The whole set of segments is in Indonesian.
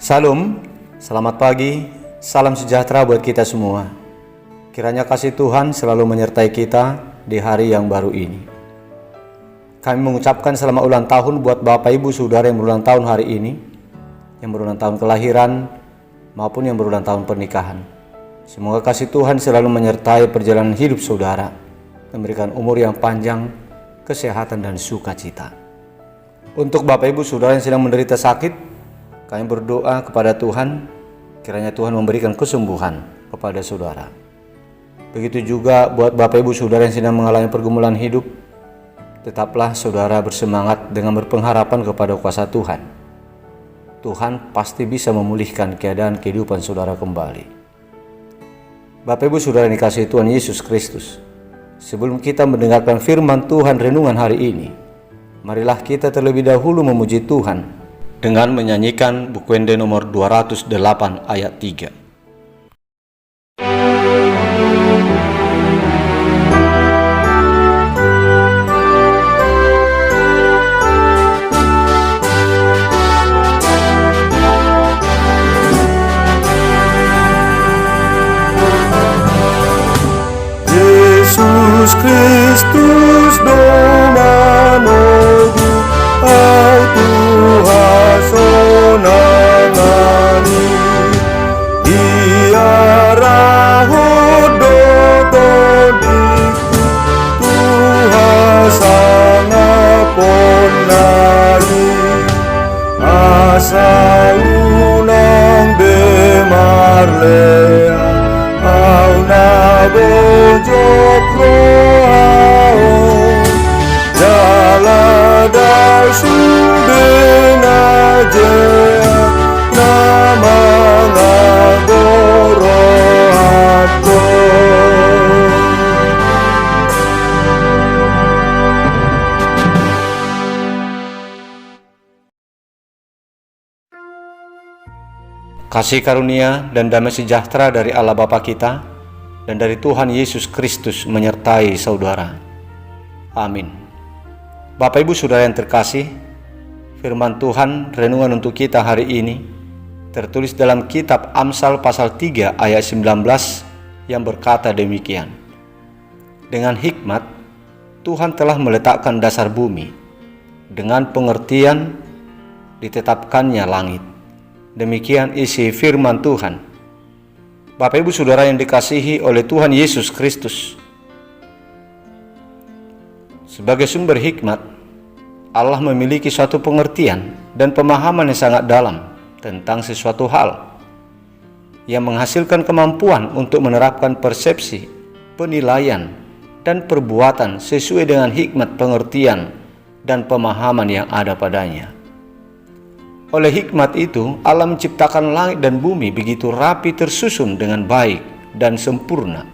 Shalom, selamat pagi, salam sejahtera buat kita semua. Kiranya kasih Tuhan selalu menyertai kita di hari yang baru ini. Kami mengucapkan selamat ulang tahun buat Bapak Ibu Saudara yang berulang tahun hari ini, yang berulang tahun kelahiran maupun yang berulang tahun pernikahan. Semoga kasih Tuhan selalu menyertai perjalanan hidup saudara, memberikan umur yang panjang, kesehatan dan sukacita. Untuk Bapak Ibu Saudara yang sedang menderita sakit, kami berdoa kepada Tuhan, kiranya Tuhan memberikan kesembuhan kepada saudara. Begitu juga buat Bapak Ibu Saudara yang sedang mengalami pergumulan hidup, tetaplah saudara bersemangat dengan berpengharapan kepada kuasa Tuhan. Tuhan pasti bisa memulihkan keadaan kehidupan saudara kembali. Bapak Ibu Saudara yang dikasihi Tuhan Yesus Kristus, sebelum kita mendengarkan firman Tuhan renungan hari ini, marilah kita terlebih dahulu memuji Tuhan dengan menyanyikan Bukuende nomor 208 ayat 3. Yesus Kristus Domano au Tuhan sonangani Ia rahodododiku Tuhan sangaponai asa unang bemarlea au nabojok rohao Jaladal subenajea nama ngagorohato. Kasih karunia dan damai sejahtera dari Allah Bapa kita dan dari Tuhan Yesus Kristus menyertai saudara. Amin. Bapak Ibu Saudara yang terkasih, firman Tuhan renungan untuk kita hari ini tertulis dalam kitab Amsal pasal 3 ayat 19 yang berkata demikian. Dengan hikmat Tuhan telah meletakkan dasar bumi, dengan pengertian ditetapkannya langit. Demikian isi firman Tuhan. Bapak Ibu Saudara yang dikasihi oleh Tuhan Yesus Kristus, sebagai sumber hikmat, Allah memiliki suatu pengertian dan pemahaman yang sangat dalam tentang sesuatu hal yang menghasilkan kemampuan untuk menerapkan persepsi, penilaian, dan perbuatan sesuai dengan hikmat pengertian dan pemahaman yang ada padanya. Oleh hikmat itu, Allah menciptakan langit dan bumi begitu rapi tersusun dengan baik dan sempurna,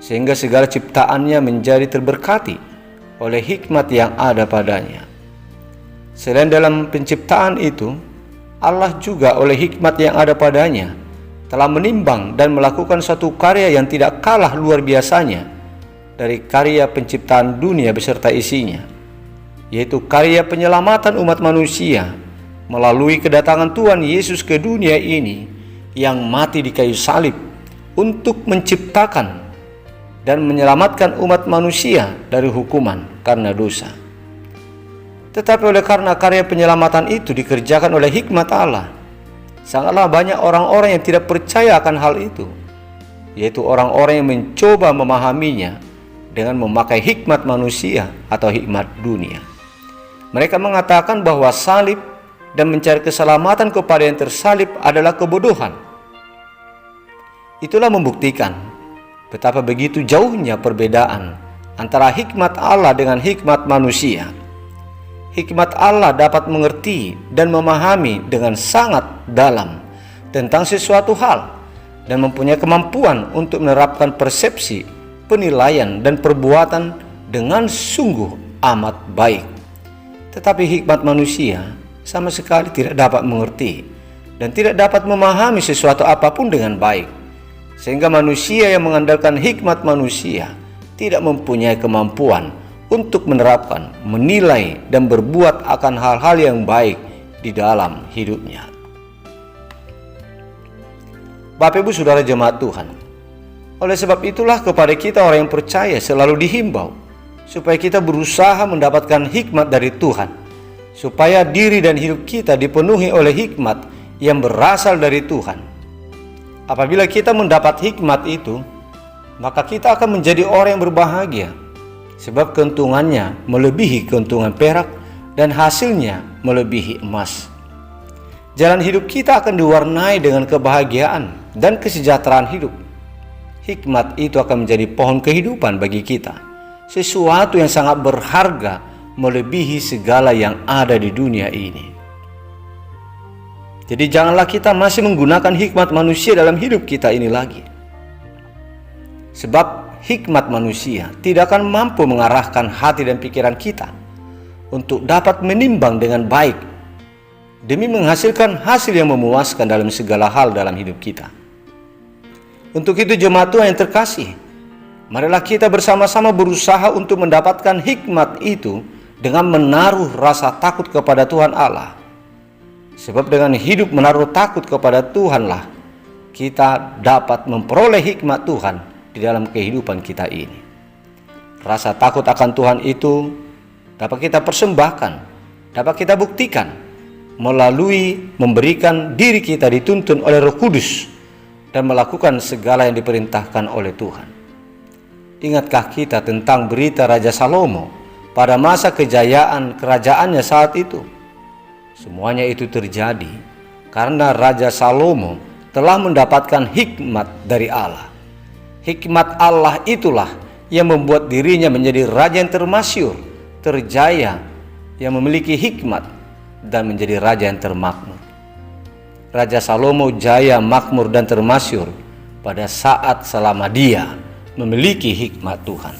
sehingga segala ciptaannya menjadi terberkati oleh hikmat yang ada padanya. Selain dalam penciptaan itu, Allah juga oleh hikmat yang ada padanya telah menimbang dan melakukan suatu karya yang tidak kalah luar biasanya dari karya penciptaan dunia beserta isinya, yaitu karya penyelamatan umat manusia melalui kedatangan Tuhan Yesus ke dunia ini yang mati di kayu salib untuk menciptakan dan menyelamatkan umat manusia dari hukuman karena dosa. Tetapi oleh karena karya penyelamatan itu dikerjakan oleh hikmat Allah, sangatlah banyak orang-orang yang tidak percaya akan hal itu, yaitu orang-orang yang mencoba memahaminya dengan memakai hikmat manusia atau hikmat dunia. Mereka mengatakan bahwa salib dan mencari keselamatan kepada yang tersalib adalah kebodohan. Itulah membuktikan betapa begitu jauhnya perbedaan antara hikmat Allah dengan hikmat manusia. Hikmat Allah dapat mengerti dan memahami dengan sangat dalam tentang sesuatu hal dan mempunyai kemampuan untuk menerapkan persepsi, penilaian, dan perbuatan dengan sungguh amat baik. Tetapi hikmat manusia sama sekali tidak dapat mengerti dan tidak dapat memahami sesuatu apapun dengan baik, sehingga manusia yang mengandalkan hikmat manusia tidak mempunyai kemampuan untuk menerapkan, menilai, dan berbuat akan hal-hal yang baik di dalam hidupnya. Bapak Ibu Saudara jemaat Tuhan, oleh sebab itulah kepada kita orang yang percaya selalu dihimbau supaya kita berusaha mendapatkan hikmat dari Tuhan, supaya diri dan hidup kita dipenuhi oleh hikmat yang berasal dari Tuhan. Apabila kita mendapat hikmat itu, maka kita akan menjadi orang yang berbahagia, sebab keuntungannya melebihi keuntungan perak dan hasilnya melebihi emas. Jalan hidup kita akan diwarnai dengan kebahagiaan dan kesejahteraan hidup. Hikmat itu akan menjadi pohon kehidupan bagi kita, sesuatu yang sangat berharga melebihi segala yang ada di dunia ini. Jadi janganlah kita masih menggunakan hikmat manusia dalam hidup kita ini lagi. Sebab hikmat manusia tidak akan mampu mengarahkan hati dan pikiran kita untuk dapat menimbang dengan baik demi menghasilkan hasil yang memuaskan dalam segala hal dalam hidup kita. Untuk itu jemaat Tuhan yang terkasih, marilah kita bersama-sama berusaha untuk mendapatkan hikmat itu dengan menaruh rasa takut kepada Tuhan Allah. Sebab dengan hidup menaruh takut kepada Tuhanlah kita dapat memperoleh hikmat Tuhan di dalam kehidupan kita ini. Rasa takut akan Tuhan itu dapat kita persembahkan, dapat kita buktikan melalui memberikan diri kita dituntun oleh Roh Kudus dan melakukan segala yang diperintahkan oleh Tuhan. Ingatkah kita tentang berita Raja Salomo pada masa kejayaan kerajaannya saat itu? Semuanya itu terjadi karena Raja Salomo telah mendapatkan hikmat dari Allah. Hikmat Allah itulah yang membuat dirinya menjadi raja yang termasyur, terjaya, yang memiliki hikmat dan menjadi raja yang termakmur. Raja Salomo jaya, makmur dan termasyur pada saat selama dia memiliki hikmat Tuhan.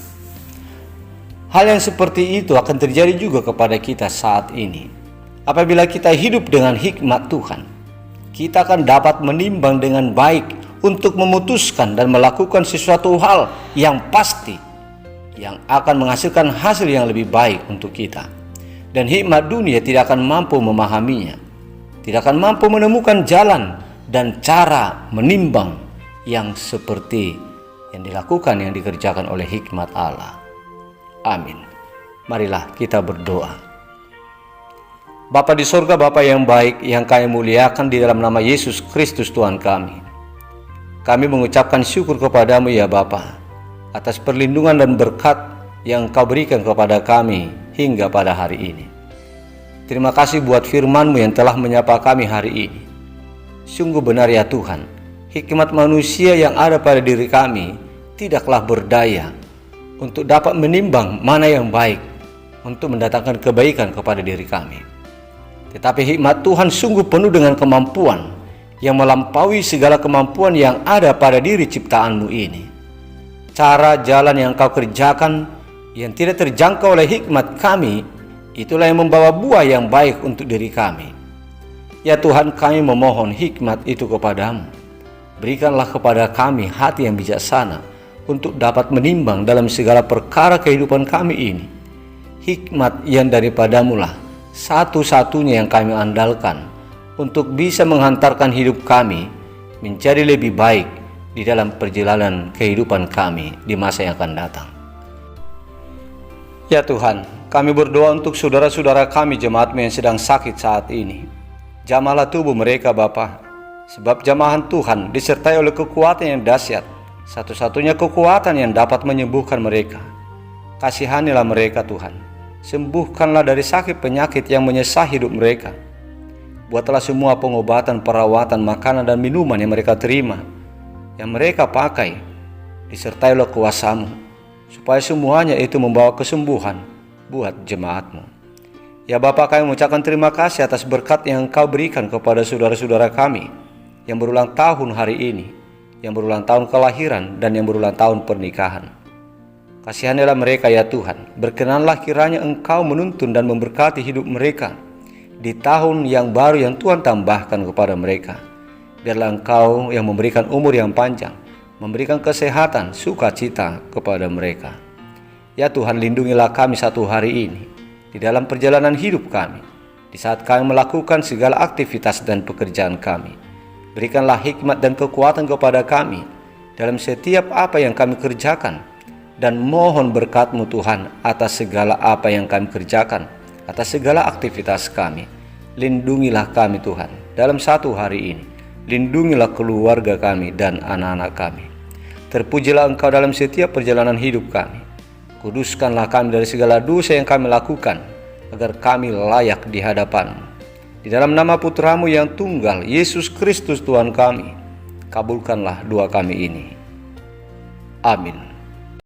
Hal yang seperti itu akan terjadi juga kepada kita saat ini. Apabila kita hidup dengan hikmat Tuhan, kita akan dapat menimbang dengan baik untuk memutuskan dan melakukan sesuatu hal yang pasti, yang akan menghasilkan hasil yang lebih baik untuk kita. Dan hikmat dunia tidak akan mampu memahaminya, tidak akan mampu menemukan jalan dan cara menimbang yang seperti yang dilakukan, yang dikerjakan oleh hikmat Allah. Amin. Marilah kita berdoa. Bapa di sorga, Bapa yang baik, yang kami muliakan di dalam nama Yesus Kristus Tuhan kami. Kami mengucapkan syukur kepadamu ya Bapa, atas perlindungan dan berkat yang Kau berikan kepada kami hingga pada hari ini. Terima kasih buat firman-Mu yang telah menyapa kami hari ini. Sungguh benar ya Tuhan, hikmat manusia yang ada pada diri kami tidaklah berdaya untuk dapat menimbang mana yang baik untuk mendatangkan kebaikan kepada diri kami. Tetapi hikmat Tuhan sungguh penuh dengan kemampuan yang melampaui segala kemampuan yang ada pada diri ciptaan-Mu ini. Cara jalan yang Kau kerjakan yang tidak terjangkau oleh hikmat kami, itulah yang membawa buah yang baik untuk diri kami. Ya Tuhan, kami memohon hikmat itu kepadamu. Berikanlah kepada kami hati yang bijaksana untuk dapat menimbang dalam segala perkara kehidupan kami ini. Hikmat yang daripadamu lah satu-satunya yang kami andalkan untuk bisa menghantarkan hidup kami menjadi lebih baik di dalam perjalanan kehidupan kami di masa yang akan datang. Ya Tuhan, kami berdoa untuk saudara-saudara kami jemaat-Mu yang sedang sakit saat ini. Jamahlah tubuh mereka Bapa, sebab jamahan Tuhan disertai oleh kekuatan yang dahsyat, satu-satunya kekuatan yang dapat menyembuhkan mereka. Kasihanilah mereka Tuhan, sembuhkanlah dari sakit penyakit yang menyesah hidup mereka. Buatlah semua pengobatan, perawatan, makanan dan minuman yang mereka terima, yang mereka pakai, disertai oleh kuasa-Mu, supaya semuanya itu membawa kesembuhan buat jemaat-Mu. Ya Bapa, kami mengucapkan terima kasih atas berkat yang Engkau berikan kepada saudara-saudara kami yang berulang tahun hari ini, yang berulang tahun kelahiran dan yang berulang tahun pernikahan. Kasihanilah mereka ya Tuhan, berkenanlah kiranya Engkau menuntun dan memberkati hidup mereka di tahun yang baru yang Tuhan tambahkan kepada mereka. Biarlah Engkau yang memberikan umur yang panjang, memberikan kesehatan, sukacita kepada mereka. Ya Tuhan, lindungilah kami satu hari ini di dalam perjalanan hidup kami, di saat kami melakukan segala aktivitas dan pekerjaan kami. Berikanlah hikmat dan kekuatan kepada kami dalam setiap apa yang kami kerjakan, dan mohon berkat-Mu Tuhan atas segala apa yang kami kerjakan, atas segala aktivitas kami. Lindungilah kami Tuhan dalam satu hari ini. Lindungilah keluarga kami dan anak-anak kami. Terpujilah Engkau dalam setiap perjalanan hidup kami. Kuduskanlah kami dari segala dosa yang kami lakukan, agar kami layak di hadapan-Mu. Di dalam nama Putra-Mu yang tunggal, Yesus Kristus Tuhan kami, kabulkanlah doa kami ini. Amin.